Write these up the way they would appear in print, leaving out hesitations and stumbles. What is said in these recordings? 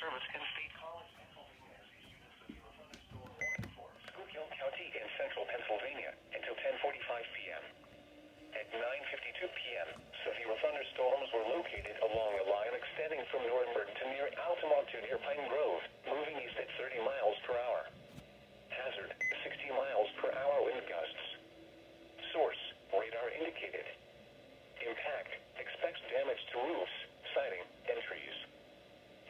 Service in State College, Pennsylvania has issued a severe thunderstorm warning for Schuylkill County in central Pennsylvania until 10:45 p.m. At 9:52 p.m., severe thunderstorms were located along a line extending from Nuremberg to near Altamont to near Pine Grove, moving east at 30 miles per hour. Hazard, 60 miles per hour wind gusts. Source, radar indicated. Impact, expects damage to roofs, siding, and trees.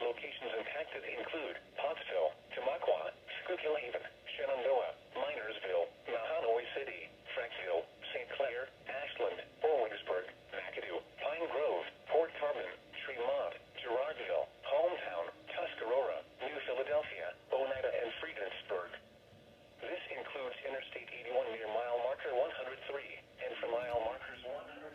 Locations impacted include Pottsville, Tamaqua, Schuylkill Haven, Shenandoah, Minersville, Mahanoy City, Frankville, St. Clair, Ashland, Owensburg, McAdoo, Pine Grove, Port Carbon, Tremont, Girardville, Hometown, Tuscarora, New Philadelphia, Oneida, and Friedensburg. This includes Interstate 81 near mile marker 103 and from mile markers 116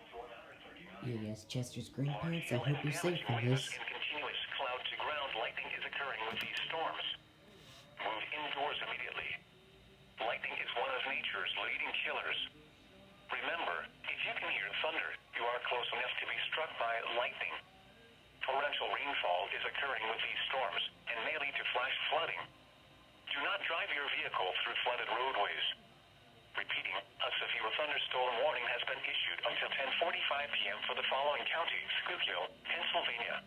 to 139. EAS Chester's Green Pants, I hope you're safe from this. Continuous cloud-to-ground lightning is occurring with these storms. Move indoors immediately. Lightning is one of nature's leading killers. Remember, if you can hear thunder, you are close enough to be struck by lightning. Torrential rainfall is occurring with these storms and may lead to flash flooding. Do not drive your vehicle through flooded roadways. Repeating, a severe thunderstorm warning has been issued until 10:45 p.m. for the following counties: Schuylkill, Pennsylvania,